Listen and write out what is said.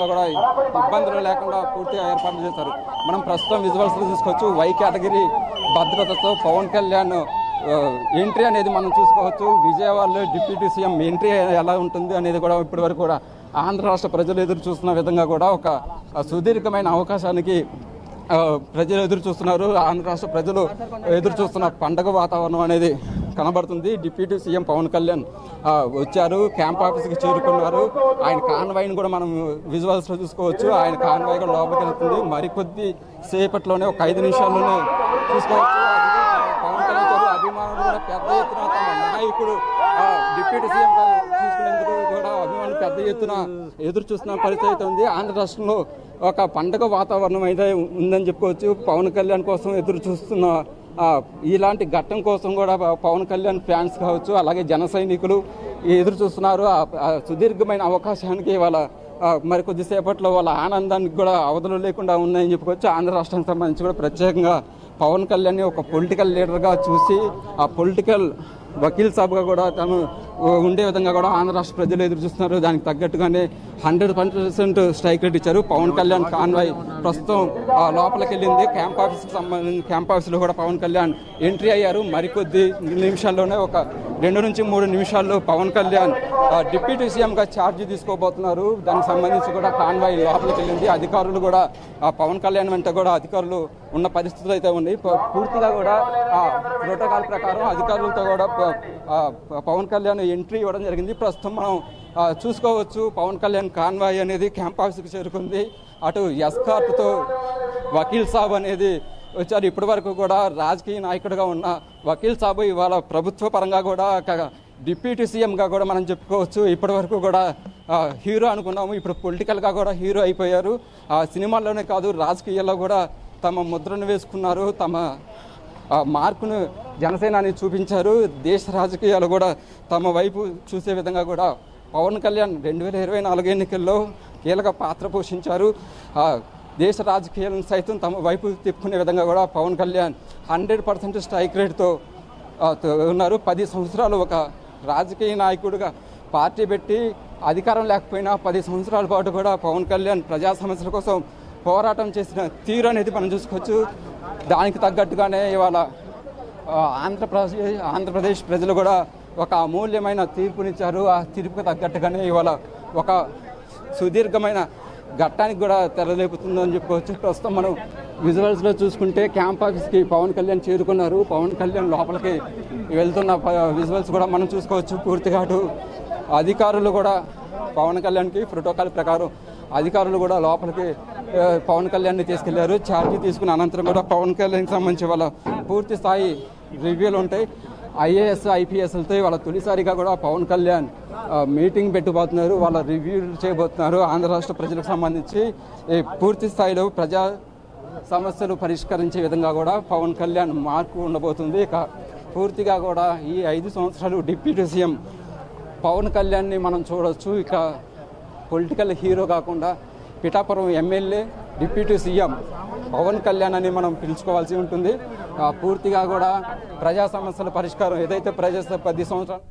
కూడా ఇబ్బందులు లేకుండా పూర్తిగా ఏర్పాట్లు చేశారు. మనం ప్రస్తుతం విజువల్స్ లో చూసుకోవచ్చు. వై కేటగిరీ భద్రతతో పవన్ కళ్యాణ్ ఎంట్రీ అనేది మనం చూసుకోవచ్చు. విజయవాడలో డిప్యూటీ సీఎం ఎంట్రీ ఎలా ఉంటుంది అనేది కూడా ఇప్పటి వరకు కూడా ఆంధ్ర రాష్ట్ర ప్రజలు ఎదురు చూస్తున్న విధంగా కూడా ఒక సుదీర్ఘమైన అవకాశానికి ప్రజలు ఎదురు చూస్తున్నారు. ఆంధ్ర రాష్ట్ర ప్రజలు ఎదురు చూస్తున్న పండగ వాతావరణం అనేది కనబడుతుంది. డిప్యూటీ సీఎం పవన్ కళ్యాణ్ వచ్చారు, క్యాంప్ ఆఫీస్కి చేరుకున్నారు. ఆయన కాన్వాయ్ని కూడా మనం విజువల్స్ లో చూసుకోవచ్చు. ఆయన కాన్వాయ్ కూడా లోపలికి వెళ్తుంది. మరికొద్ది సేపట్లోనే ఒక 5 నిమిషాల్లోనే చూసుకోవచ్చు. పవన్ కళ్యాణ్ అభిమానులు కూడా పెద్ద ఎత్తున తమ నాయకుడు డిప్యూటీ సీఎం చూసుకునేందుకు కూడా అభిమానులు పెద్ద ఎత్తున ఎదురు చూస్తున్న పరిస్థితి అయితే ఉంది. ఆంధ్ర రాష్ట్రంలో ఒక పండగ వాతావరణం అయితే ఉందని చెప్పుకోవచ్చు. పవన్ కళ్యాణ్ కోసం ఎదురు చూస్తున్న ఇలాంటి ఘట్టం కోసం కూడా పవన్ కళ్యాణ్ ఫ్యాన్స్ కావచ్చు, అలాగే జన సైనికులు ఎదురు చూస్తున్నారు. సుదీర్ఘమైన అవకాశానికి వాళ్ళ మరి కొద్దిసేపట్లో వాళ్ళ ఆనందానికి కూడా అవధులు లేకుండా ఉన్నాయని చెప్పుకోవచ్చు. ఆంధ్ర రాష్ట్రానికి సంబంధించి కూడా ప్రత్యేకంగా పవన్ కళ్యాణ్ ఒక పొలిటికల్ లీడర్గా చూసి ఆ పొలిటికల్ వకీల్ సాబ్గా కూడా తను ఉండే విధంగా కూడా ఆంధ్ర రాష్ట్ర ప్రజలు ఎదురు చూస్తున్నారు. దానికి తగ్గట్టుగానే 100% స్ట్రైక్ రేట్ ఇచ్చారు. పవన్ కళ్యాణ్ కాన్వాయ్ ప్రస్తుతం లోపలికి వెళ్ళింది. క్యాంప్ ఆఫీస్కి సంబంధించి క్యాంప్ ఆఫీస్లో కూడా పవన్ కళ్యాణ్ ఎంట్రీ అయ్యారు. మరికొద్ది నిమిషాల్లోనే ఒక 2 నుంచి 3 నిమిషాల్లో పవన్ కళ్యాణ్ డిప్యూటీ సీఎంగా ఛార్జ్ తీసుకోబోతున్నారు. దానికి సంబంధించి కూడా కాన్వాయ్ లోపలికి వెళ్ళింది. అధికారులు కూడా పవన్ కళ్యాణ్ వెంట కూడా అధికారులు ఉన్న పరిస్థితులు అయితే ఉన్నాయి. పూర్తిగా కూడా ప్రోటోకాల్ ప్రకారం అధికారులతో కూడా పవన్ కళ్యాణ్ ఎంట్రీ ఇవ్వడం జరిగింది. ప్రస్తుతం మనం చూసుకోవచ్చు. పవన్ కళ్యాణ్ కాన్వాయ్ అనేది క్యాంప్ ఆఫీస్కి చేరుకుంది. అటు ఎస్కార్ట్తో వకీల్ సాబ్ అనేది వచ్చారు. ఇప్పటి వరకు కూడా రాజకీయ నాయకుడిగా ఉన్న వకీల్ సాబ్ ఇవాళ ప్రభుత్వ పరంగా కూడా డిప్యూటీ సీఎంగా కూడా మనం చెప్పుకోవచ్చు. ఇప్పటి వరకు కూడా హీరో అనుకున్నాము, ఇప్పుడు పొలిటికల్గా కూడా హీరో అయిపోయారు. సినిమాల్లోనే కాదు రాజకీయాల్లో కూడా తమ ముద్రను వేసుకున్నారు. తమ మార్కును జనసేనాని చూపించారు. దేశ రాజకీయాలు కూడా తమ వైపు చూసే విధంగా కూడా పవన్ కళ్యాణ్ 2024 ఎన్నికల్లో కీలక పాత్ర పోషించారు. దేశ రాజకీయాలను సైతం తమ వైపు తిప్పుకునే విధంగా కూడా పవన్ కళ్యాణ్ 100% స్ట్రైక్ రేట్తో ఉన్నారు. 10 సంవత్సరాలు ఒక రాజకీయ నాయకుడిగా పార్టీ పెట్టి అధికారం లేకపోయినా 10 సంవత్సరాల పాటు కూడా పవన్ కళ్యాణ్ ప్రజా సమస్యల కోసం పోరాటం చేసిన తీరు అనేది మనం చూసుకోవచ్చు. దానికి తగ్గట్టుగానే ఇవాళ ఆంధ్రప్రదేశ్ ప్రజలు కూడా ఒక అమూల్యమైన తీర్పునిచ్చారు. ఆ తీర్పుకు తగ్గట్టుగానే ఇవాళ ఒక సుదీర్ఘమైన ఘట్టానికి కూడా తెరలేపుతుందని చెప్పుకోవచ్చు. ప్రస్తుతం మనం విజువల్స్లో చూసుకుంటే క్యాంప్ ఆఫీస్కి పవన్ కళ్యాణ్ చేరుకున్నారు. పవన్ కళ్యాణ్ లోపలికి వెళ్తున్న విజువల్స్ కూడా మనం చూసుకోవచ్చు. పూర్తిగా అటు అధికారులు కూడా పవన్ కళ్యాణ్కి ప్రోటోకాల్ ప్రకారం అధికారులు కూడా లోపలికి పవన్ కళ్యాణ్ని తీసుకెళ్లారు. ఛార్జీ తీసుకున్న అనంతరం కూడా పవన్ కళ్యాణ్కి సంబంధించి వాళ్ళ పూర్తి స్థాయి రివ్యూలు ఉంటాయి. ఐఏఎస్ ఐపీఎస్లతో వాళ్ళ తొలిసారిగా కూడా పవన్ కళ్యాణ్ మీటింగ్ పెట్టబోతున్నారు. వాళ్ళ రివ్యూలు చేయబోతున్నారు. ఆంధ్ర రాష్ట్ర ప్రజలకు సంబంధించి పూర్తి స్థాయిలో ప్రజా సమస్యలు పరిష్కరించే విధంగా కూడా పవన్ కళ్యాణ్ మార్పు ఉండబోతుంది. ఇక పూర్తిగా కూడా ఈ 5 సంవత్సరాలు డిప్యూటీ సీఎం పవన్ కళ్యాణ్ని మనం చూడవచ్చు. ఇక పొలిటికల్ హీరో కాకుండా Pithapuram MLA deputy CM Pawan Kalyan అని మనం పిలుచుకోవాల్సి ఉంటుంది. పూర్తిగా కూడా ప్రజా సమస్యల పరిష్కారం ఏదైతే ప్రజా 10 సంవత్సరాలు